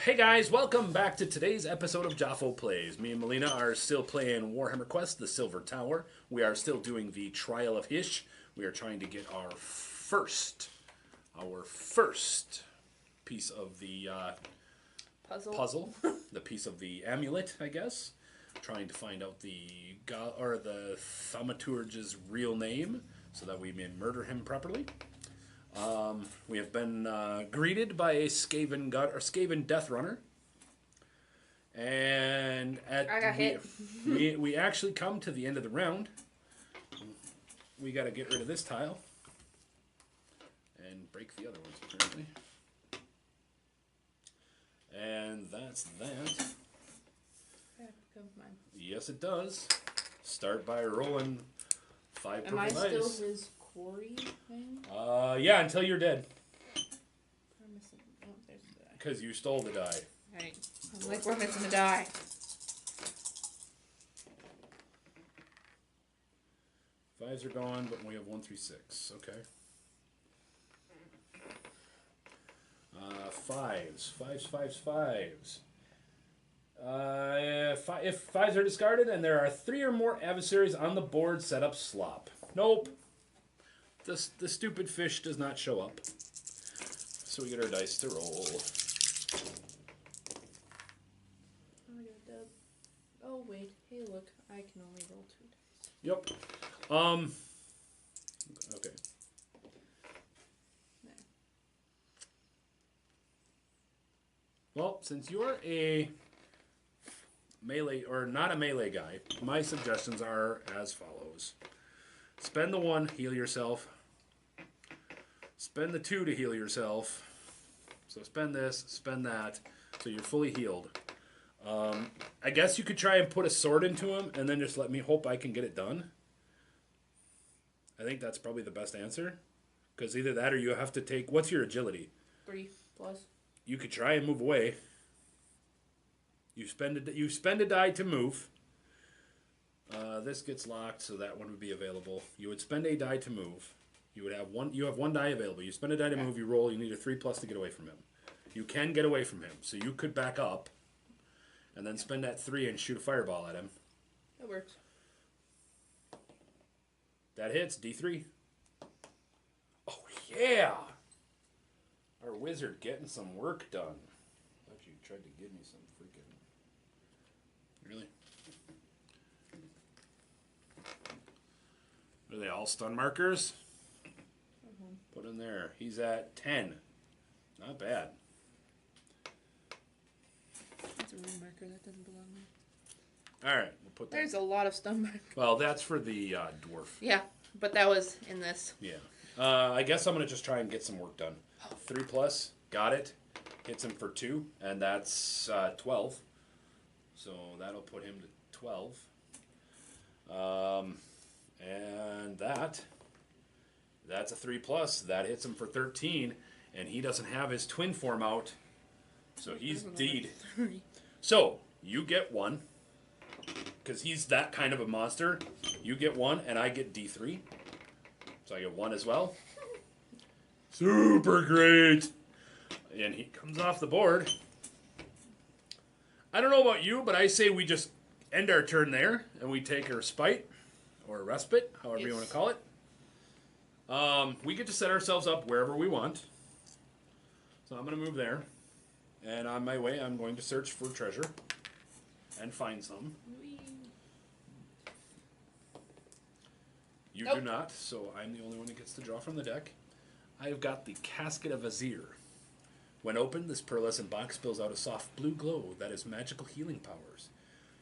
Hey guys, welcome back to today's episode of Jafo Plays. Me and Melina are still playing Warhammer Quest, the Silver Tower. We are still doing the Trial of Hysh. We are trying to get our first piece of the puzzle, the piece of the amulet, I guess. Trying to find out the thaumaturge's real name so that we may murder him properly. We have been greeted by a Skaven Death Runner, and we actually come to the end of the round. We got to get rid of this tile and break the other ones apparently, and that's that. Yes, it does. Start by rolling 5 purple dice. Am I still his quarry thing? Yeah, until you're dead. We're missing. Oh, there's the die. Because you stole the die. Right. I'm like, we're missing the die. Fives are gone, but we have 1, 3, 6. Okay. Fives. If fives are discarded and there are 3 or more adversaries on the board, set up slop. Nope. The stupid fish does not show up. So we get our dice to roll. Oh, I got a dub. Oh, wait. Hey, look. I can only roll 2 dice. Yep. Okay. There. Well, since you're a melee, or not a melee guy, my suggestions are as follows. Spend the 1, heal yourself. Spend the 2 to heal yourself. So spend this, spend that, so you're fully healed. I guess you could try and put a sword into him, and then just let me hope I can get it done. I think that's probably the best answer. Because either that or you have to take... What's your agility? 3+. You could try and move away. You spend a die to move. This gets locked, so that one would be available. You would spend a die to move. You have 1 die available. You spend a die to move, you roll, you need a 3+ to get away from him. You can get away from him, so you could back up and then spend that 3 and shoot a fireball at him. That works. That hits, D3. Oh, yeah! Our wizard getting some work done. I thought you tried to give me some freaking... Really? Are they all stun markers? Put in there. He's at 10. Not bad. That's a rune marker. That doesn't belong there. All right, we'll put that. There's a lot of stun markers. Well, that's for the dwarf. Yeah, but that was in this. Yeah. I guess I'm going to just try and get some work done. 3+. Got it. Hits him for 2, and that's 12. So that'll put him to 12. And that's a 3+. That hits him for 13, and he doesn't have his twin form out, so he's D'd. So you get 1, because he's that kind of a monster. You get 1, and I get D3. So I get 1 as well. Super great. And he comes off the board. I don't know about you, but I say we just end our turn there, and we take a respite, or a respite, however you want to call it. We get to set ourselves up wherever we want. So I'm going to move there. And on my way, I'm going to search for treasure and find some. You do not, so I'm the only one that gets to draw from the deck. I've got the Casket of Azir. When opened, this pearlescent box spills out a soft blue glow that has magical healing powers.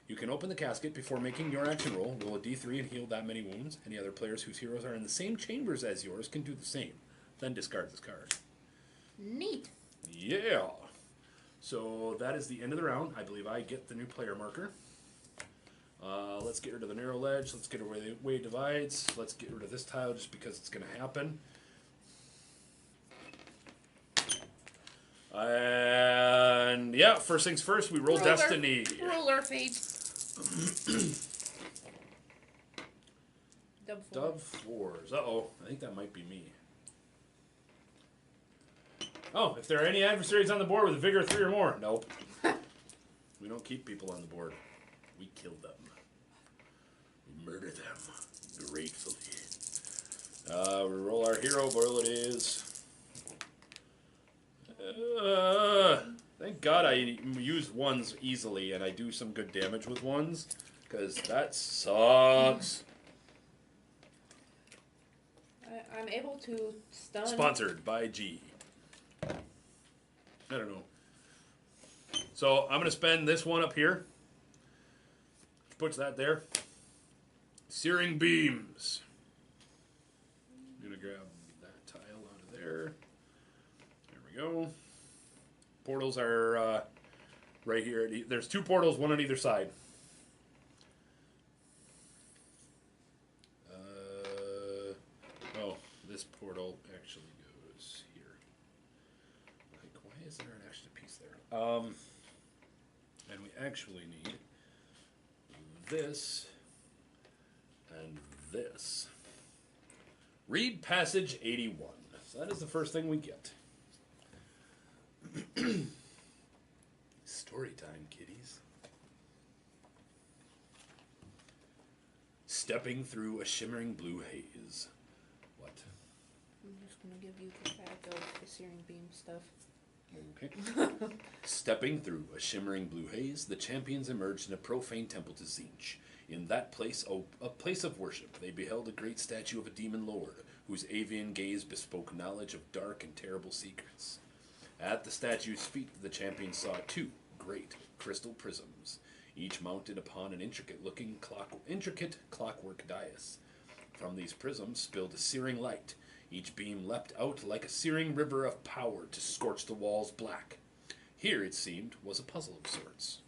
You can open the casket before making your action roll, roll a d3 and heal that many wounds. Any other players whose heroes are in the same chambers as yours can do the same. Then discard this card. Neat. Yeah. So that is the end of the round. I believe I get the new player marker. Let's get rid of the narrow ledge. Let's get rid of the way it divides. Let's get rid of this tile just because it's going to happen. And yeah, first things first, we roll Destiny. Roller fate. Dub 4s. Uh-oh. I think that might be me. Oh, if there are any adversaries on the board with a vigor 3 or more. Nope. We don't keep people on the board. We kill them. We murder them gratefully. We roll our hero, boil it is. Thank God I use ones easily and I do some good damage with ones. Because that sucks. I'm able to stun. Sponsored by G. I don't know. So I'm going to spend this one up here. Which puts that there. Searing Beams. I'm going to grab that tile out of there. There we go. Portals are right here. There's 2 portals, one on either side. Oh, this portal actually goes here. Like, why is there an extra piece there? And we actually need this and this. Read passage 81. So that is the first thing we get. Story time, kiddies. Stepping through a shimmering blue haze. What? I'm just gonna give you the back of the searing beam stuff. Okay. Stepping through a shimmering blue haze, the champions emerged in a profane temple to Zinch. In that place, a place of worship, they beheld a great statue of a demon lord, whose avian gaze bespoke knowledge of dark and terrible secrets. At the statue's feet, the champions saw 2 great crystal prisms, each mounted upon an intricate clockwork dais. From these prisms spilled a searing light. Each beam leapt out like a searing river of power to scorch the walls black. Here, it seemed, was a puzzle of sorts.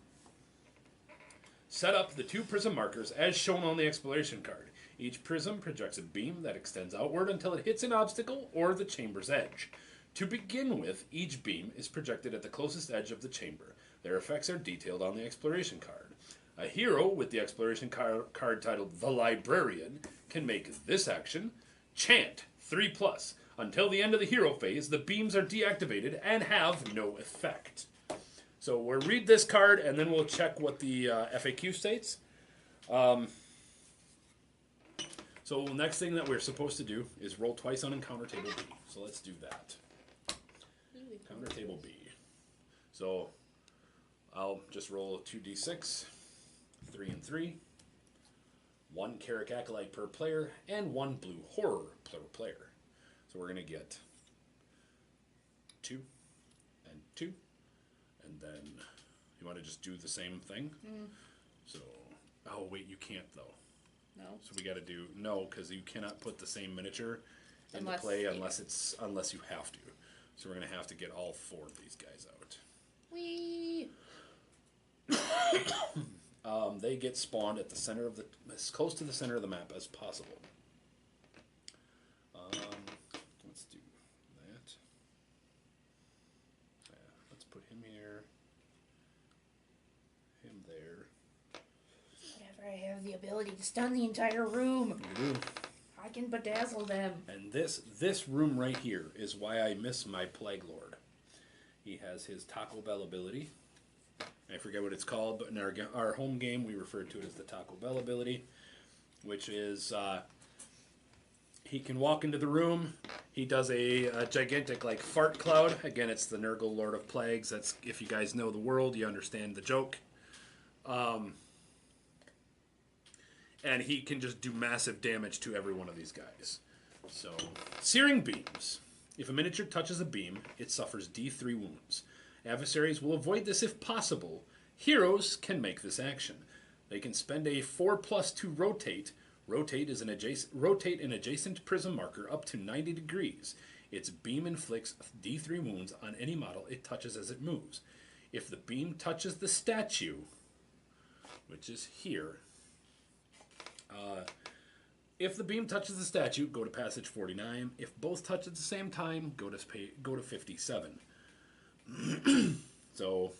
Set up the 2 prism markers as shown on the exploration card. Each prism projects a beam that extends outward until it hits an obstacle or the chamber's edge. To begin with, each beam is projected at the closest edge of the chamber. Their effects are detailed on the exploration card. A hero with the exploration card titled The Librarian can make this action: chant 3+. Until the end of the hero phase, the beams are deactivated and have no effect. So we'll read this card and then we'll check what the FAQ states. So the next thing that we're supposed to do is roll twice on encounter table B. So let's do that. Encounter table B. So I'll just roll 2d6, 3 and 3, 1 Carrick Acolyte per player, and 1 blue horror per player. So we're going to get 2 and 2. And then you want to just do the same thing? So, oh wait, you can't though. No. So we got to do no, because you cannot put the same miniature into play unless you have to. So we're gonna have to get all 4 of these guys out. Whee! They get spawned at the center of as close to the center of the map as possible. Let's do that. Let's put him here. Him there. Whenever I have the ability to stun the entire room, You do. I can bedazzle them. And this room right here is why I miss my Plague Lord. He has his Taco Bell ability. I forget what it's called, but in our home game we referred to it as the Taco Bell ability, which is he can walk into the room. He does a gigantic like fart cloud. Again, it's the Nurgle Lord of Plagues. That's, if you guys know the world, you understand the joke. And he can just do massive damage to every one of these guys. So, Searing Beams. If a miniature touches a beam, it suffers D3 wounds. Adversaries will avoid this if possible. Heroes can make this action. They can spend a 4+2 rotate. Rotate an adjacent prism marker up to 90 degrees. Its beam inflicts D3 wounds on any model it touches as it moves. If the beam touches the statue, which is here, if the beam touches the statue, go to passage 49. If both touch at the same time, go to 57. So,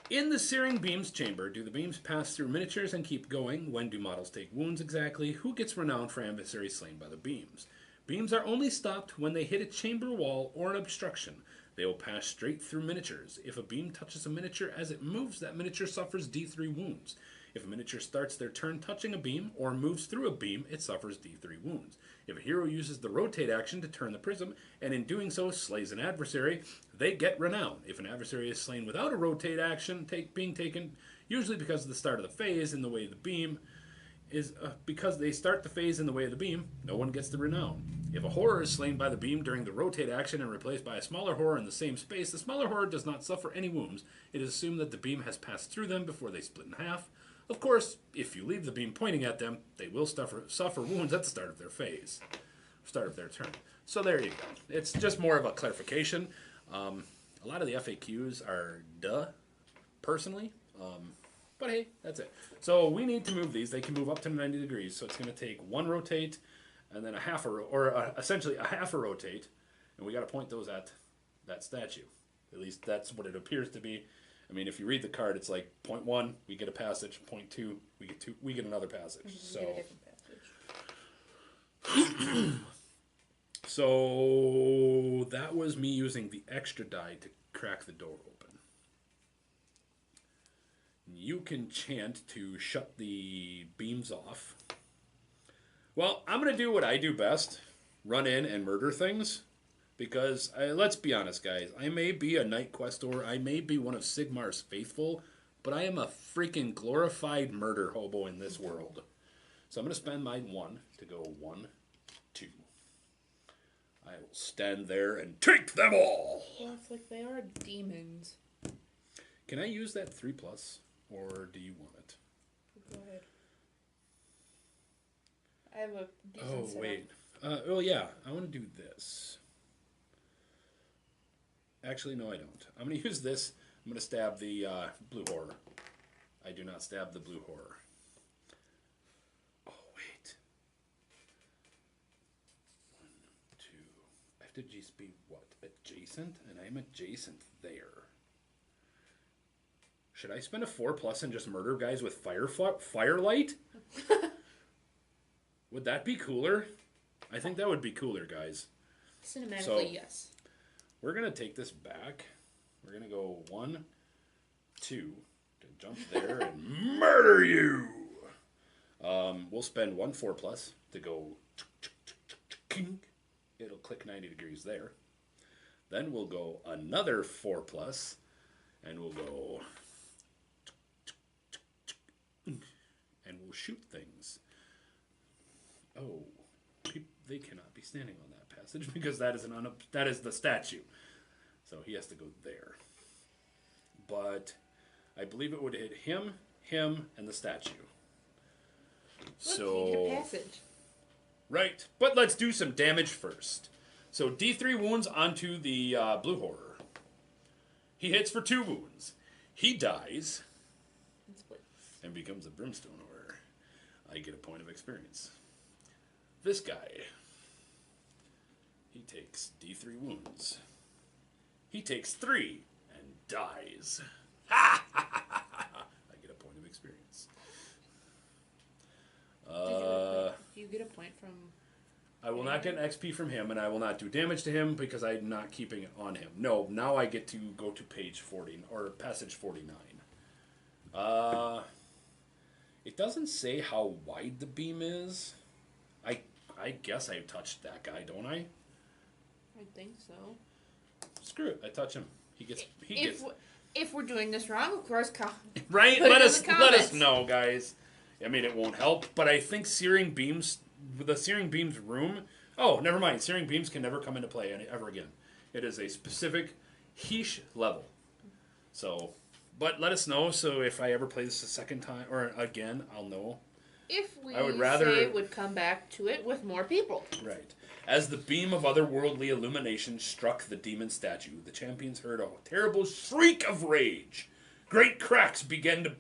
in the Searing Beams chamber, do the beams pass through miniatures and keep going? When do models take wounds exactly? Who gets renowned for adversaries slain by the beams? Beams are only stopped when they hit a chamber wall or an obstruction. They will pass straight through miniatures. If a beam touches a miniature as it moves, that miniature suffers D3 wounds. If a miniature starts their turn touching a beam or moves through a beam, it suffers D3 wounds. If a hero uses the rotate action to turn the prism, and in doing so slays an adversary, they get renown. If an adversary is slain without a rotate action being taken, usually because of the start of the phase in the way of the beam, because they start the phase in the way of the beam, no one gets the renown. If a horror is slain by the beam during the rotate action and replaced by a smaller horror in the same space, the smaller horror does not suffer any wounds. It is assumed that the beam has passed through them before they split in half. Of course, if you leave the beam pointing at them, they will suffer wounds at the start of their phase, start of their turn. So there you go. It's just more of a clarification. A lot of the FAQs are personally. But hey, that's it. So we need to move these. They can move up to 90 degrees. So it's going to take one rotate and then essentially a half a rotate. And we got to point those at that statue. At least that's what it appears to be. I mean, if you read the card, it's like point 1, we get a passage. Point 2, we get another passage. So, get a different passage. So that was me using the extra die to crack the door open. You can chant to shut the beams off. Well, I'm going to do what I do best. Run in and murder things. Because, let's be honest, guys. I may be a Knight Questor. I may be one of Sigmar's faithful. But I am a freaking glorified murder hobo in this world. So I'm going to spend my 1 to go 1, 2. I will stand there and take them all. Well, it's like they are demons. Can I use that 3+? Or do you want it? Go ahead. I have a decent setup. Wait. Well, yeah. I want to do this. Actually, no, I don't. I'm going to use this. I'm going to stab the blue horror. I do not stab the blue horror. Oh, wait. 1, 2. I have to just be, what, adjacent? And I'm adjacent there. Should I spend a 4+ and just murder guys with firelight? Would that be cooler? I think that would be cooler, guys. Cinematically, yes. We're going to take this back. We're going to go 1, 2, to jump there and murder you! We'll spend 1 4+ to go... It'll click 90 degrees there. Then we'll go another 4+, and we'll go... And we'll shoot things. Oh, they cannot be standing on that passage because that is the statue. So he has to go there. But I believe it would hit him, and the statue. Look, you get a passage. Right, but let's do some damage first. So D3 wounds onto the blue horror. He hits for 2 wounds. He dies and becomes a brimstone horror. I get a point of experience. This guy, he takes D3 wounds. He takes 3 and dies. I get a point of experience. Do you get a point from... I will not get an XP from him, and I will not do damage to him because I'm not keeping it on him. No, now I get to go to page 40, or passage 49. It doesn't say how wide the beam is. I guess I touched that guy, don't I? I think so. Screw it, I touch him. He gets. If we're doing this wrong, of course, right? Let us know, guys. I mean, it won't help, but I think Searing Beams, the Searing Beams room. Oh, never mind. Searing Beams can never come into play ever again. It is a specific Hysh level. So, but let us know. So if I ever play this a second time or again, I'll know. If we would come back to it with more people. Right. As the beam of otherworldly illumination struck the demon statue, the champions heard a terrible shriek of rage. Great cracks began to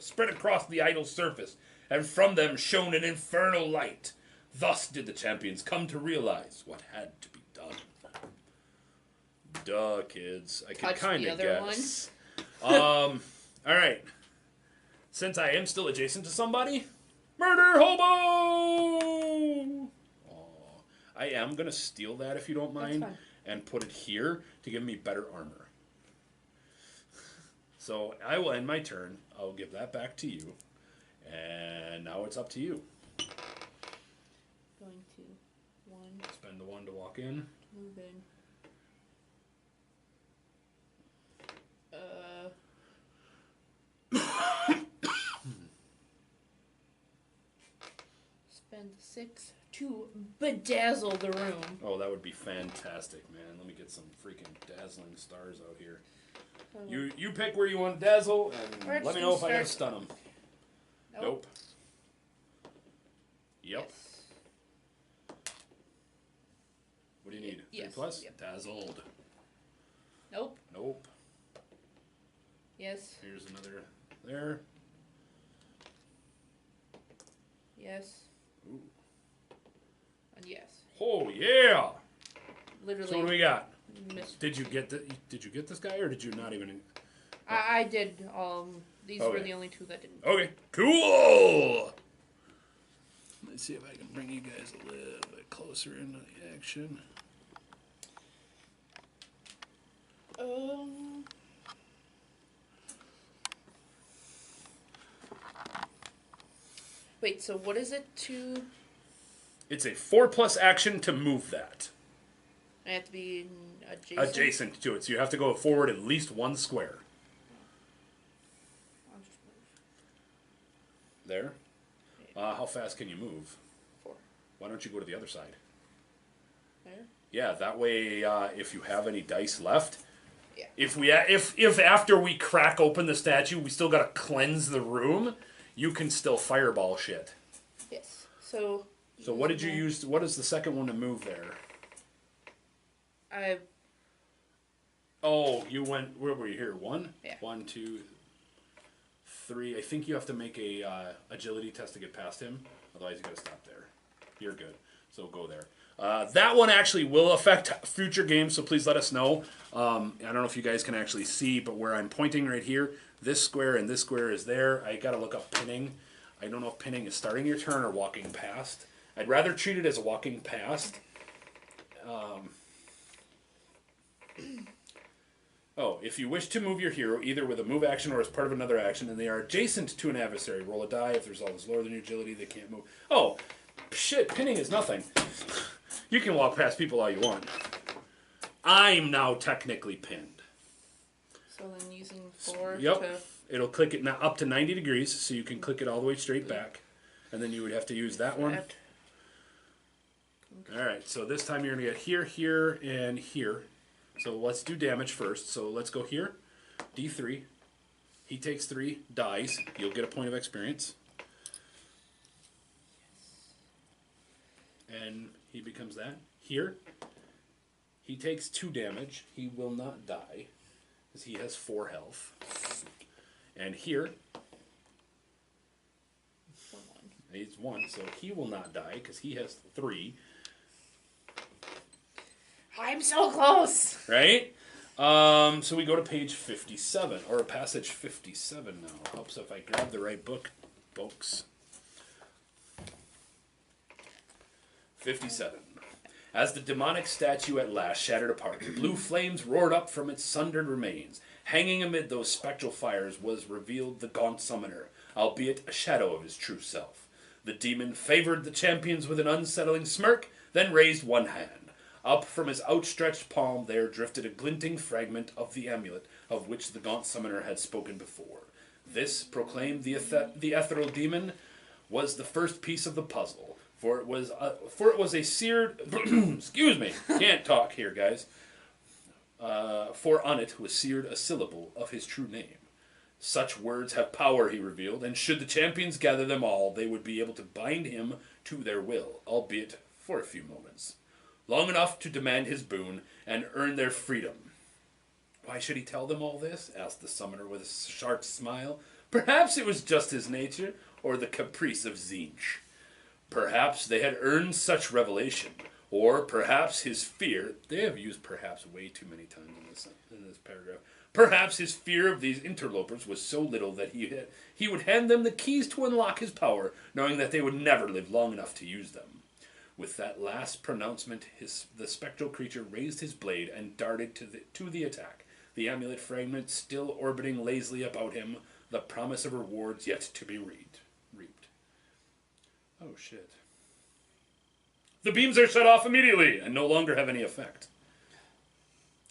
spread across the idol's surface, and from them shone an infernal light. Thus did the champions come to realize what had to be done. Duh, kids. I can kind of guess. All right. Since I am still adjacent to somebody, murder hobo! I am going to steal that if you don't mind and put it here to give me better armor. So I will end my turn. I'll give that back to you. And now it's up to you. Going to 1. Spend the 1 to walk in. Move in. Spend 6 to bedazzle the room. Oh, that would be fantastic, man. Let me get some freaking dazzling stars out here. You pick where you want to dazzle, and let me know if I can stun them. Nope. Yep. Yes. What do you need? Yes. 3+? Yep. Dazzled. Nope. Nope. Yes. Here's another there. Yes. Ooh. And yes. Oh yeah! Literally. So what do we got? Missed. Did you get this guy, or did you not even? I did. These were the only 2 that didn't. Okay, cool. Let's see if I can bring you guys a little bit closer into the action. Wait. So what is it to? It's a 4+ action to move that. I have to be adjacent. Adjacent to it, so you have to go forward at least 1 square. I'll just move. There. How fast can you move? 4. Why don't you go to the other side? There. Yeah, that way, if you have any dice left, Yeah. if after we crack open the statue, we still gotta cleanse the room, you can still fireball shit. Yes. So. So what did you use? What is the second one to move there? Oh, you went. Where were you here? 1. Yeah. 1, 2, 3. I think you have to make a agility test to get past him. Otherwise, you gotta stop there. You're good. So go there. That one actually will affect future games, so please let us know. I don't know if you guys can actually see, but where I'm pointing right here, this square and this square is there. I gotta look up pinning. I don't know if pinning is starting your turn or walking past. I'd rather treat it as a walking past. If you wish to move your hero, either with a move action or as part of another action, and they are adjacent to an adversary, roll a die. If the result is lower than your agility, they can't move. Oh, shit, pinning is nothing. You can walk past people all you want. I'm now technically pinned. So then using 4 Yep. to... It'll click it up to 90 degrees, so you can click it all the way straight back. And then you would have to use that one. Alright, so this time you're going to get here, here, and here. So let's do damage first. So let's go here. D3. He takes 3, dies. You'll get a point of experience. And he becomes that. Here. He takes 2 damage. He will not die, because he has 4 health. And here, he's 1, so he will not die, because he has 3. I'm so close! Right? So we go to page 57, or passage 57 now. Helps if I grab the right book, folks. 57. As the demonic statue at last shattered apart, the blue flames roared up from its sundered remains. Hanging amid those spectral fires was revealed the gaunt summoner, albeit a shadow of his true self. The demon favored the champions with an unsettling smirk, then raised one hand. Up from his outstretched palm there drifted a glinting fragment of the amulet of which the gaunt summoner had spoken before. This, proclaimed the ethereal demon, was the first piece of the puzzle, for it was a seared... excuse me, can't talk here, guys. For on it was seared a syllable of his true name. Such words have power, he revealed, and should the champions gather them all, they would be able to bind him to their will, albeit for a few moments. Long enough to demand his boon and earn their freedom. Why should he tell them all this? Asked the summoner with a sharp smile. Perhaps it was just his nature, or the caprice of Zinch. Perhaps they had earned such revelation, or perhaps his fear... They have used perhaps way too many times in this paragraph. Perhaps his fear of these interlopers was so little that he would hand them the keys to unlock his power, knowing that they would never live long enough to use them. With that last pronouncement, the spectral creature raised his blade and darted to the attack. The amulet fragment still orbiting lazily about him, the promise of rewards yet to be reaped. Oh shit. The beams are shut off immediately and no longer have any effect.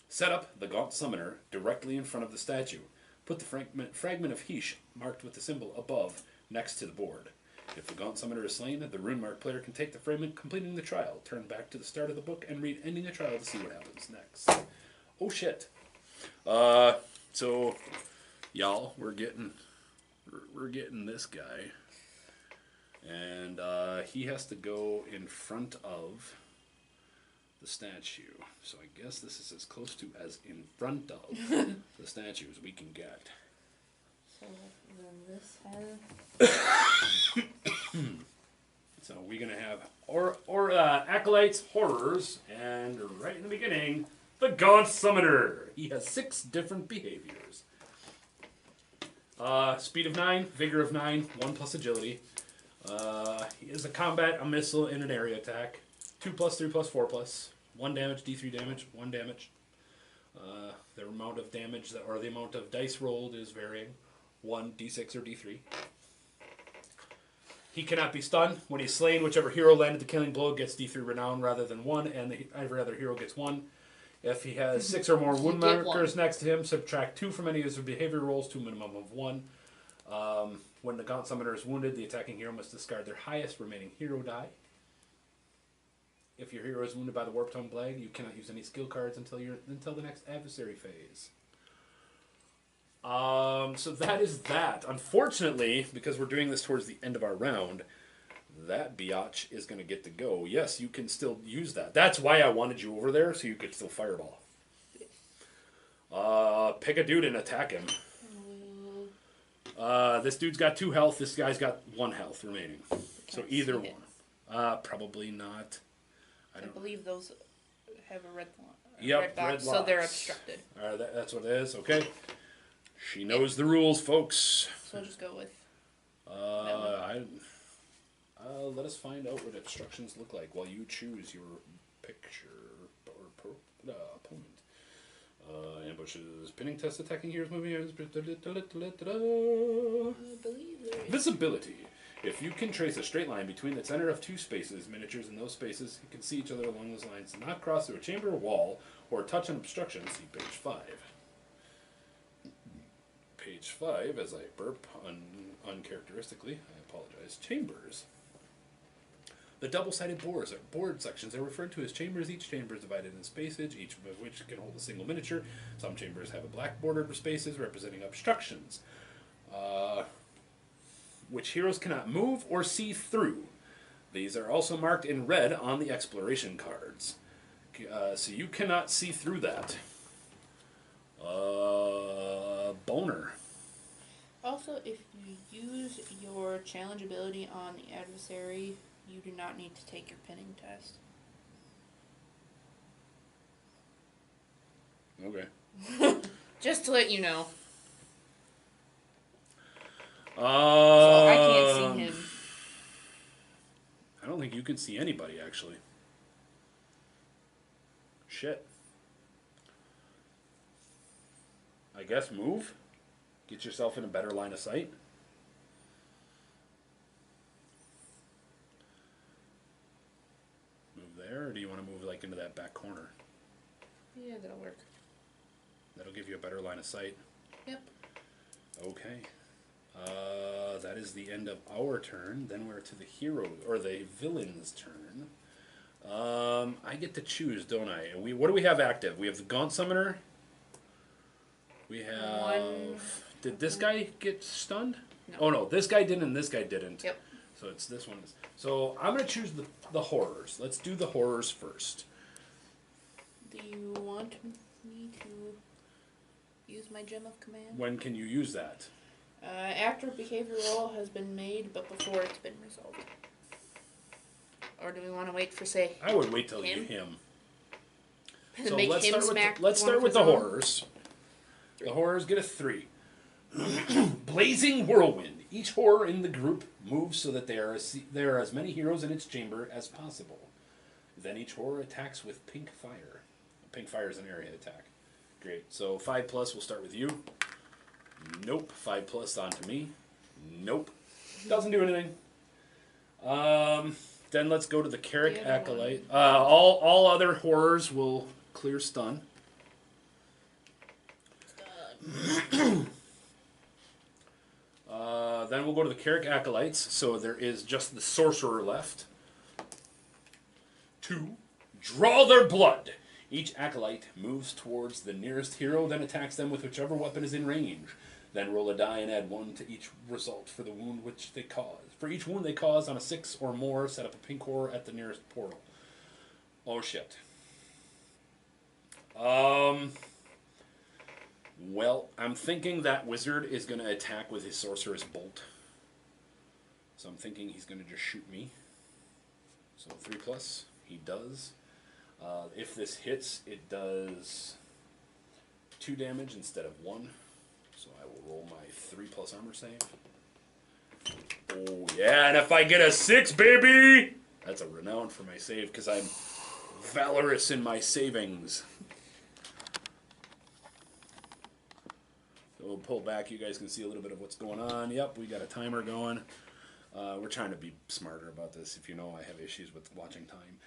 Set up the Gaunt Summoner directly in front of the statue. Put the fragment of Hysh, marked with the symbol above, next to the board. If the Gaunt Summoner is slain, the rune mark player can take the fragment, completing the trial, turn back to the start of the book, and read ending the trial to see what happens next. Oh shit. So, y'all, we're getting this guy. And he has to go in front of the statue. So I guess this is as close to as in front of the statue as we can get. So then this has... So we're going to have Acolytes, Horrors, and right in the beginning, the Gaunt Summoner. He has 6 different behaviors. Speed of 9, Vigor of 9, 1 plus Agility. He is a combat, a missile, and an area attack. 2 plus, 3 plus, 4 plus. 1 damage, D3 damage, 1 damage. The amount of damage or the amount of dice rolled is varying. 1, D6 or D3. He cannot be stunned. When he's slain, whichever hero landed the killing blow gets D3 renown rather than 1, and every other hero gets 1. If he has 6 or more wound markers next to him, subtract 2 from any of his behavior rolls to a minimum of 1. When the Gaunt Summoner is wounded, the attacking hero must discard their highest remaining hero die. If your hero is wounded by the Warp Tongue Blade, you cannot use any skill cards until the next adversary phase. So that is that. Unfortunately, because we're doing this towards the end of our round, that biatch is going to get to go. Yes, you can still use that. That's why I wanted you over there, so you could still fireball. Pick a dude and attack him. This dude's got 2 health. This guy's got 1 health remaining. So either one. Probably not. I believe those have a red box, so they're obstructed. That's what it is. Okay. She knows the rules, folks. So I'll just go with... let us find out what obstructions look like while you choose your picture or opponent. Ambushes, pinning test, attacking heroes, moving heroes. Visibility. If you can trace a straight line between the center of 2 spaces, miniatures in those spaces, you can see each other along those lines, not cross through a chamber or wall, or touch an obstruction. See page 5. Page 5, as I burp uncharacteristically, I apologize. Chambers. The double-sided board sections are referred to as chambers. Each chamber is divided in spaces, each of which can hold a single miniature. Some chambers have a black bordered spaces representing obstructions, which heroes cannot move or see through. These are also marked in red on the exploration cards. So you cannot see through that. Boner. Also, if you use your challenge ability on the adversary, you do not need to take your pinning test. Okay. Just to let you know. So I can't see him. I don't think you can see anybody, actually. Shit. I guess move. Get yourself in a better line of sight. Move there, or do you want to move like into that back corner? Yeah, that'll work. That'll give you a better line of sight. Yep. Okay. That is the end of our turn. Then we're to the hero or the villain's turn. I get to choose, don't I? And what do we have active? We have the Gaunt Summoner. We have. Did this guy get stunned? No. Oh no, this guy didn't, and this guy didn't. Yep. So it's this one. So I'm gonna choose the horrors. Let's do the horrors first. Do you want me to use my gem of command? When can you use that? After a behavior roll has been made, but before it's been resolved. Or do we want to wait for, say, I would wait till him? you him. And So make let's him start with smack let's one start of with his the own? horrors. The horrors get a 3. Blazing Whirlwind. Each horror in the group moves so that there are as many heroes in its chamber as possible. Then each horror attacks with pink fire. Pink fire is an area attack. Great. So 5 plus, we'll start with you. Nope. 5 plus onto me. Nope. Doesn't do anything. Then let's go to the Carrick Acolyte. All other horrors will clear stun. Then we'll go to the Carrick Acolytes. So there is just the Sorcerer left. 2. Draw their blood. Each Acolyte moves towards the nearest hero, then attacks them with whichever weapon is in range. Then roll a die and add 1 to each result for the wound which they cause. For each wound they cause on a 6 or more, set up a pink horror at the nearest portal. Oh shit. Well, I'm thinking that wizard is going to attack with his sorcerer's bolt. So I'm thinking he's going to just shoot me. So 3 plus, he does. If this hits, it does 2 damage instead of 1. So I will roll my 3 plus armor save. Oh yeah, and if I get a 6, baby! That's a renown for my save, because I'm valorous in my savings. So we'll pull back, you guys can see a little bit of what's going on. Yep, we got a timer going. We're trying to be smarter about this. If you know, I have issues with watching time.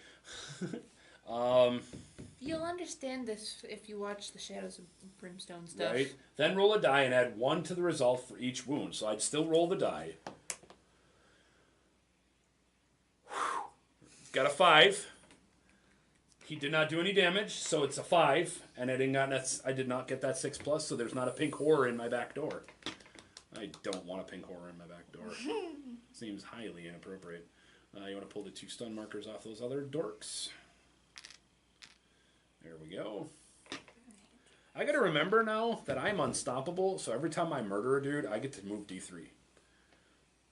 You'll understand this if you watch the Shadows of Brimstone stuff. Right. Then roll a die and add 1 to the result for each wound. So I'd still roll the die. Got a 5. He did not do any damage, so it's a 5. And I did not get that 6 plus, so there's not a pink horror in my back door. I don't want a pink horror in my back door. Seems highly inappropriate. You want to pull the 2 stun markers off those other dorks. There we go. I gotta remember now that I'm unstoppable, so every time I murder a dude, I get to move D3.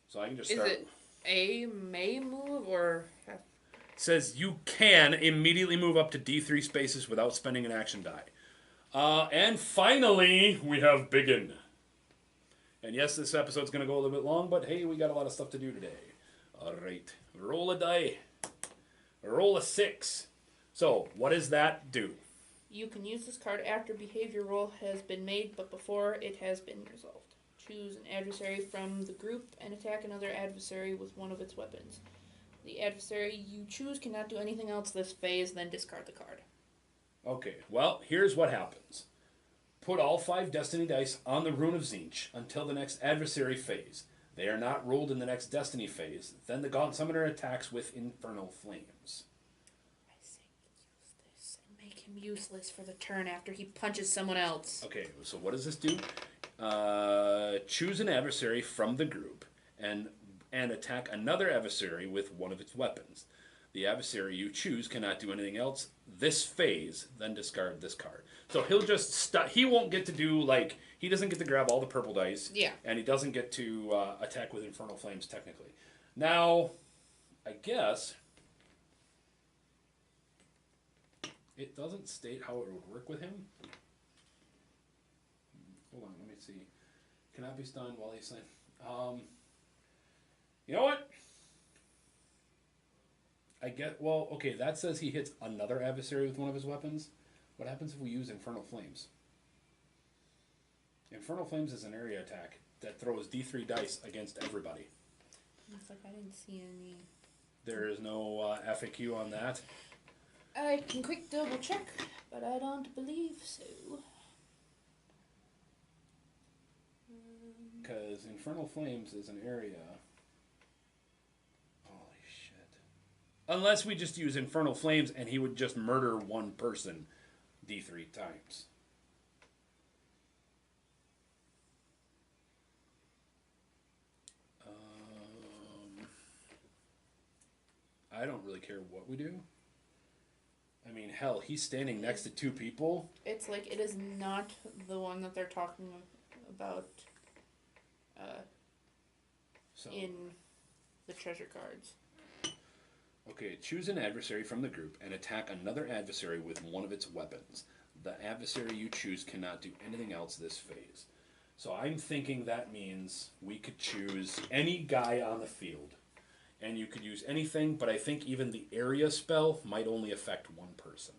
So I can just start... Is it a may move, or... It says you can immediately move up to D3 spaces without spending an action die. And finally, we have Biggin. And yes, this episode's gonna go a little bit long, but hey, we got a lot of stuff to do today. Alright, roll a die. Roll a 6. So, what does that do? You can use this card after behavior roll has been made, but before it has been resolved. Choose an adversary from the group and attack another adversary with one of its weapons. The adversary you choose cannot do anything else this phase, then discard the card. Okay, well, here's what happens. Put all 5 destiny dice on the Rune of Tzeentch until the next adversary phase. They are not rolled in the next destiny phase. Then the Gaunt Summoner attacks with Infernal Flames. Make him useless for the turn after he punches someone else. Okay, so what does this do? Choose an adversary from the group and attack another adversary with one of its weapons. The adversary you choose cannot do anything else this phase, then discard this card. So he'll just he won't get to do, like, he doesn't get to grab all the purple dice. Yeah. And he doesn't get to attack with Infernal Flames, technically. Now, I guess... It doesn't state how it would work with him. Hold on, let me see. Cannot be stunned while he's saying. You know what? I get, well, okay, that says he hits another adversary with one of his weapons. What happens if we use Infernal Flames? Infernal Flames is an area attack that throws D3 dice against everybody. Looks like I didn't see any. There is no FAQ on that. I can quick double check, but I don't believe so. Because Infernal Flames is an area. Holy shit. Unless we just use Infernal Flames and he would just murder one person D3 times. I don't really care what we do. I mean, hell, he's standing next to 2 people. It's like, it is not the one that they're talking about in the treasure cards. Okay, choose an adversary from the group and attack another adversary with one of its weapons. The adversary you choose cannot do anything else this phase. So I'm thinking that means we could choose any guy on the field. And you could use anything, but I think even the area spell might only affect one person.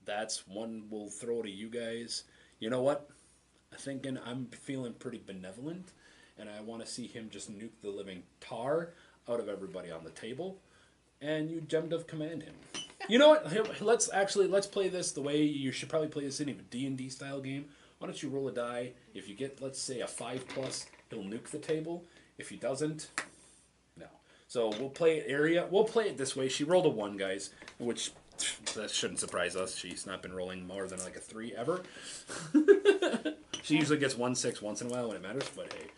That's one we'll throw to you guys. You know what? I'm feeling pretty benevolent, and I want to see him just nuke the living tar out of everybody on the table, and you Gemmed of command him. You know what? Let's play this the way you should probably play this in a D&D style game. Why don't you roll a die? If you get, let's say, a 5+, he'll nuke the table. If he doesn't, no. So we'll play it area. We'll play it this way. She rolled a 1, guys, which that shouldn't surprise us. She's not been rolling more than like a 3 ever. She usually gets 1-6 once in a while when it matters, but hey.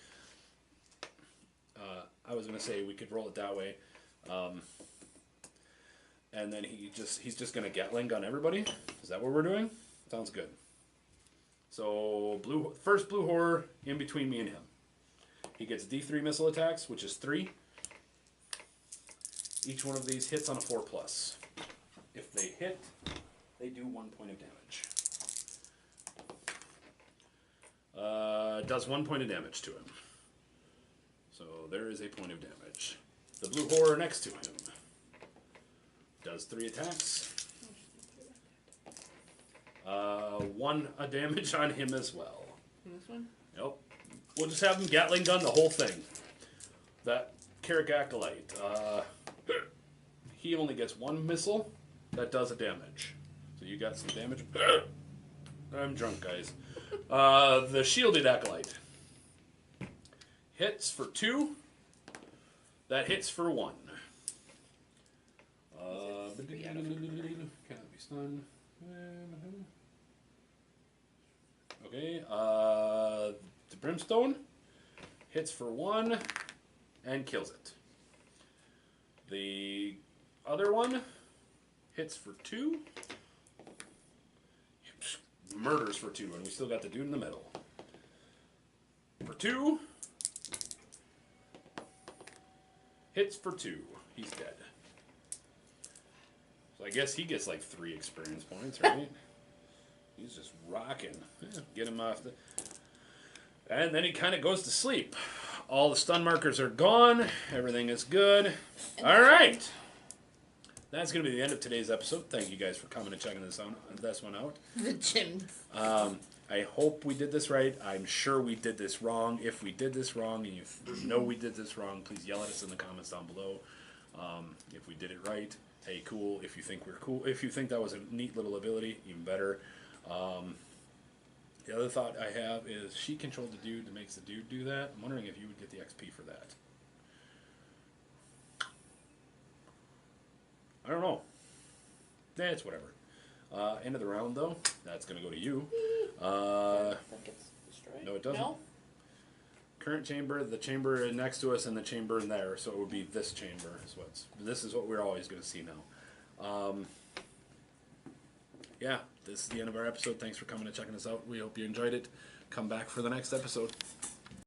I was going to say we could roll it that way. And then he's just going to Gatling gun everybody. Is that what we're doing? Sounds good. So first blue horror in between me and him. He gets D3 missile attacks, which is 3. Each one of these hits on a 4+. If they hit, they do 1 point of damage. Does 1 point of damage to him. So there is a point of damage. The blue horror next to him does 3 attacks. 1 damage on him as well. This one? Nope. We'll just have him Gatling gun the whole thing. That Carrick Acolyte. He only gets 1 missile. That does a damage. So you got some damage. I'm drunk, guys. The Shielded Acolyte. Hits for 2. That hits for 1. Cannot be stunned. Okay. The Brimstone hits for 1 and kills it. The other one hits for 2. Murders for 2, and we still got the dude in the middle. For 2. Hits for 2. He's dead. So I guess he gets like 3 experience points, right? He's just rocking. Yeah, get him off the... And then he kind of goes to sleep. All the stun markers are gone. Everything is good. All right. That's going to be the end of today's episode. Thank you guys for coming and checking this one out. The gym. I hope we did this right. I'm sure we did this wrong. If we did this wrong and you know we did this wrong, please yell at us in the comments down below. If we did it right, hey, cool. If you think we're cool, if you think that was a neat little ability, even better. The other thought I have is she controlled the dude that makes the dude do that. I'm wondering if you would get the XP for that. I don't know. It's whatever. End of the round, though. That's going to go to you. That gets destroyed? No, it doesn't. No? Current chamber, the chamber next to us, and the chamber in there. So it would be this chamber. This is what we're always going to see now. Yeah, this is the end of our episode. Thanks for coming and checking us out. We hope you enjoyed it. Come back for the next episode.